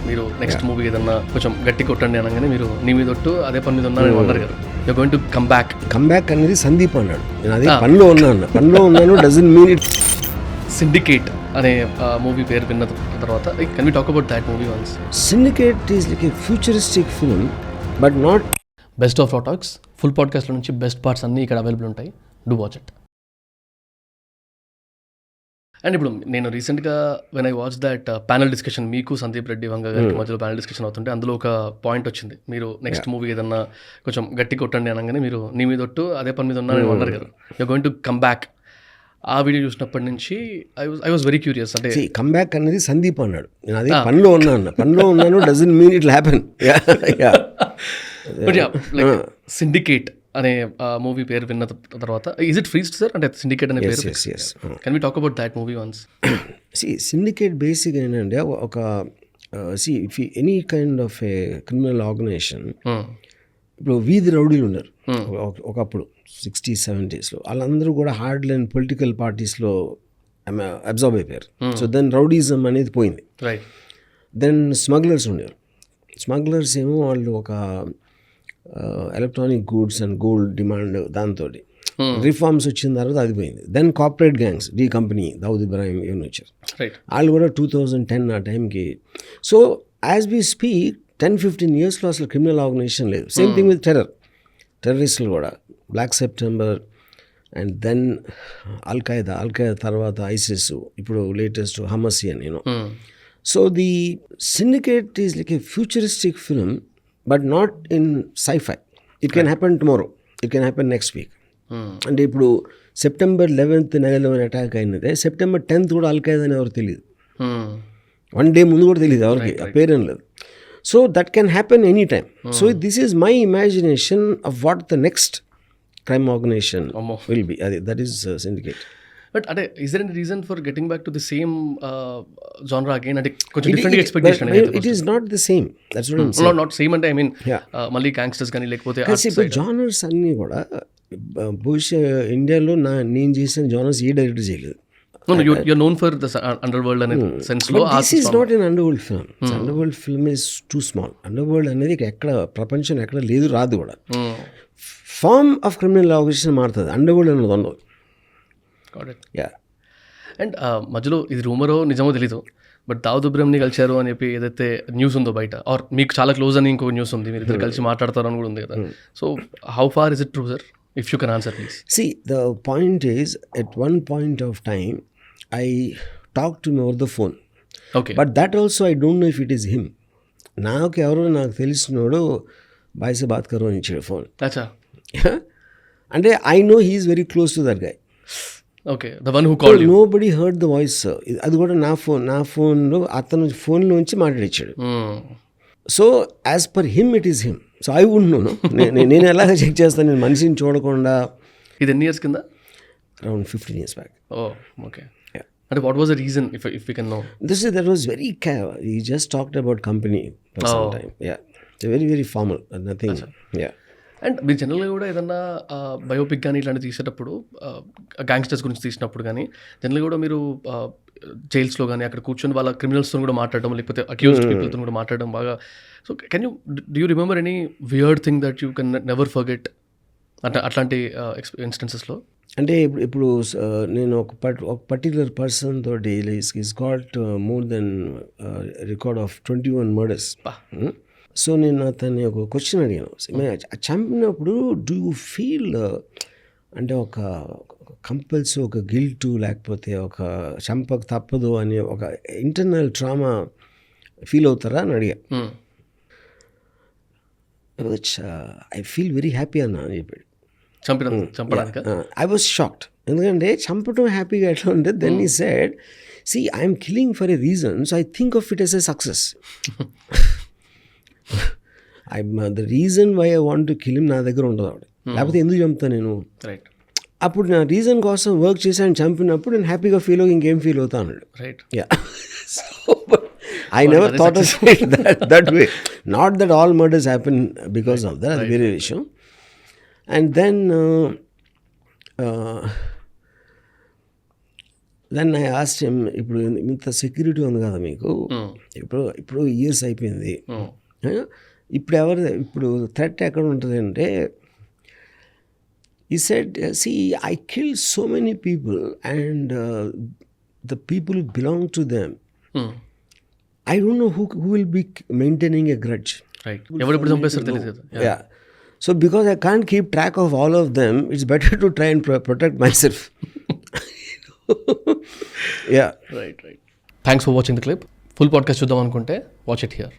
మీరు next movie ఏదన్నా కొంచెం గట్టి కొట్టండి అనగానే మీరు నీ మీద ఒట్టు అదే పని మీద ఉన్నారని అన్నారు కదా, you going to come back అనేది సందీప్ అన్నాడు. నేను అదే పనిలో ఉన్నాను డజంట్ మీన్ ఇట్. సిండికేట్ అనే మూవీ పేరు విన్న తర్వాత can we talk about that movie once? Syndicate is like a futuristic film but not best of Raw Talks full పాడ్కాస్ట్లో నుంచి బెస్ట్ పార్ట్స్ అన్నీ ఇక్కడ అవైలబుల్ ఉంటాయి. Do watch it. అండ్ ఇప్పుడు నేను రీసెంట్గా when I watch that panel discussion, మీకు సందీప్ రెడ్డి వంగ గారికి మధ్యలో ప్యానల్ డిస్కషన్ అవుతుంటే అందులో ఒక పాయింట్ వచ్చింది, మీరు నెక్స్ట్ మూవీ ఏదన్నా కొంచెం గట్టి కొట్టండి అనగానే మీరు నీ మీద ఒట్టు అదే పని మీద ఉన్నారని అన్నారు కదా, you going to come back. ఆ వీడియో చూసినప్పటి నుంచి ఐ వాజ్ వెరీ క్యూరియస్. అంటే కమ్ బ్యాక్ అనేది సందీప్ అన్నాడు. నేను అదే పనిలో ఉన్నాను doesn't mean it happen. Syndicate అనే మూవీ పేరు విన్న తర్వాత ఈజ్ ఇట్ ఫ్రీస్ట్ సార్? అంటే సిండికేట్ అనే పేరు. Can we talk about that movie once? Syndicate basic ఏంటంటే ఒక if any kind of a criminal organisation, ఇప్పుడు వీధి రౌడీలు ఉన్నారు ఒకప్పుడు 60s 70s వాళ్ళందరూ కూడా హార్డ్ లైన్ పొలిటికల్ పార్టీస్లో అబ్జార్బ్ అయిపోయారు. సో దెన్ రౌడీజం అనేది పోయింది. దెన్ స్మగ్లర్స్ ఉండేవారు. స్మగ్లర్స్ ఏమో వాళ్ళు ఒక electronic goods and gold demand, దాంతో రిఫార్మ్స్ వచ్చిన తర్వాత అది పోయింది. Then corporate gangs, D company, Dawood Ibrahim ఇవన్నీ వచ్చారు. వాళ్ళు కూడా 2010 ఆ టైంకి. సో యాజ్ వి స్పీక్ 10-15 yearsలో అసలు క్రిమినల్ ఆర్గనైజేషన్ లేదు. సేమ్ థింగ్ విత్ టెర్రరిస్టులు కూడా, Black September and then al Qaeda తర్వాత ఐసిస్, ఇప్పుడు లేటెస్ట్ హమసి అని you know. So the Syndicate is like a futuristic film but not in sci-fi. It can happen tomorrow, it can happen next week. అంటే ఇప్పుడు September 11th 9/11 attack అయినదే, September 10th కూడా Al-Qaeda అని ఎవరు తెలియదు. 1 day ముందు కూడా తెలియదు ఎవరికి, ఆ పేరేం లేదు. So that can happen any time. So this is my imagination of what the next crime organization will be. అది దట్ ఈస్ సిండికేట్. బట్ అంటే is there any reason for getting back to the same జానరా again? అంటే కొంచెం different expectation. It is not the same. That's what I am saying. Not same అంటే I mean మళ్ళీ gangsters కానీ లేకపోతే genres అన్నీ కూడా బహుశా ఇండియాలో నేను చేసిన జానర్స్ ఏ డైరెక్టర్ చేయలేదు. You're known for the underworld అనే సెన్స్ లో. This is not an underworld film. Underworld film is too small. Underworld అనేది ఎక్కడ ప్రపంచం ఎక్కడ లేదు, రాదు కూడా. ఫార్మ్ ఆఫ్ క్రిమినల్ ఆర్గనైజేషన్ మారుతుంది, అండర్వరల్డ్ అనేది ఉండదు. అండ్ మధ్యలో ఇది రూమరో నిజమో తెలీదు, బట్ దావుద్ ఇబ్రాహింని కలిశారు అని చెప్పి ఏదైతే న్యూస్ ఉందో బయట, ఆర్ మీకు చాలా క్లోజ్ అని ఇంకో న్యూస్ ఉంది, మీరు ఇద్దరు కలిసి మాట్లాడతారు అని కూడా ఉంది కదా. So how far is it true sir? If you can answer please. See, the point is, at one point of time I talked to him over the phone. Okay. But that also I don't know if it is him. నాకు ఎవరో నాకు తెలిసినోడు బాయ్సే bath కరో అని ఇచ్చాడు phone. అచ్చా. అంటే I know he is very close to that guy. Okay, the one who called you. Nobody heard the voice. అది కూడా నా ఫోన్లో అతను ఫోన్లోంచి మాట్లాడిచ్చాడు. So as per him it is him. So I would know. నేను ఎలాగ చెక్ చేస్తాను, నేను మనిషిని చూడకుండా. ఇది ఎన్ని ఇయర్స్ కింద? Around 15 years back. Oh, okay. And what was the reason, if we can know? That was very he just talked about company for some time. Yeah, it's very very formal, nothing. Yeah. And మీరు జనరల్గా కూడా ఏదన్నా biopic కానీ ఇట్లాంటి తీసేటప్పుడు, gangsters గురించి తీసినప్పుడు కానీ జనరల్గా కూడా మీరు జైల్స్లో కానీ అక్కడ కూర్చొని వాళ్ళ క్రిమినల్స్తో కూడా మాట్లాడడం, లేకపోతే అక్యూజ్డ్ పీపుల్తో కూడా మాట్లాడడం బాగా. So can you do you remember any weird thing that you can never forget అంటే అట్లాంటి ఇన్స్టెన్సెస్లో? అంటే ఇప్పుడు నేను ఒక పర్టికులర్ పర్సన్ తోటి is got more than record of 21 murders. So నేను అతన్ని ఒక క్వశ్చన్ అడిగాను, చంపినప్పుడు డూ యూ ఫీల్ అంటే ఒక కంపల్సరీ ఒక గిల్ట్, లేకపోతే ఒక చంపక తప్పదు అని ఒక ఇంటర్నల్ ట్రామా ఫీల్ అవుతారా అని అడిగా. ఐ ఫీల్ వెరీ హ్యాపీ అని చెప్పాడు. ఐ వాజ్ షాక్డ్, ఎందుకంటే చంపడం హ్యాపీగా ఎట్లా ఉంటుంది. Then he said, see I'm killing for a reason, so I think of it as a success. The reason why I want to kill him నా దగ్గర ఉండదు ఆవిడ, లేకపోతే ఎందుకు చంపుతాను నేను? అప్పుడు నా రీజన్ కోసం వర్క్ చేసి ఆయన చంపినప్పుడు నేను హ్యాపీగా ఫీల్ అవ్వ ఇంకేం ఫీల్ అవుతా అన్నాడు. I never thought of it that way. Not that all murders happen because of that, that's very issue. And then then I asked him, ఇప్పుడు ఇంత సెక్యూరిటీ ఉంది కదా మీకు, ఇప్పుడు ఇయర్స్ అయిపోయింది, ఇప్పుడు థ్రెట్ ఎక్కడ ఉంటుంది అంటే, he said, see, I killed so many people and the people belong to them. I don't know who will be maintaining a grudge. Right. ఎవరెప్పుడు చంపేస్తారో తెలియదు కదా. Yeah. So because I can't keep track of all of them, it's better to try and protect myself. Yeah. Right. Thanks for watching the clip. Full podcast చూద్దాం అనుకుంటే watch it here.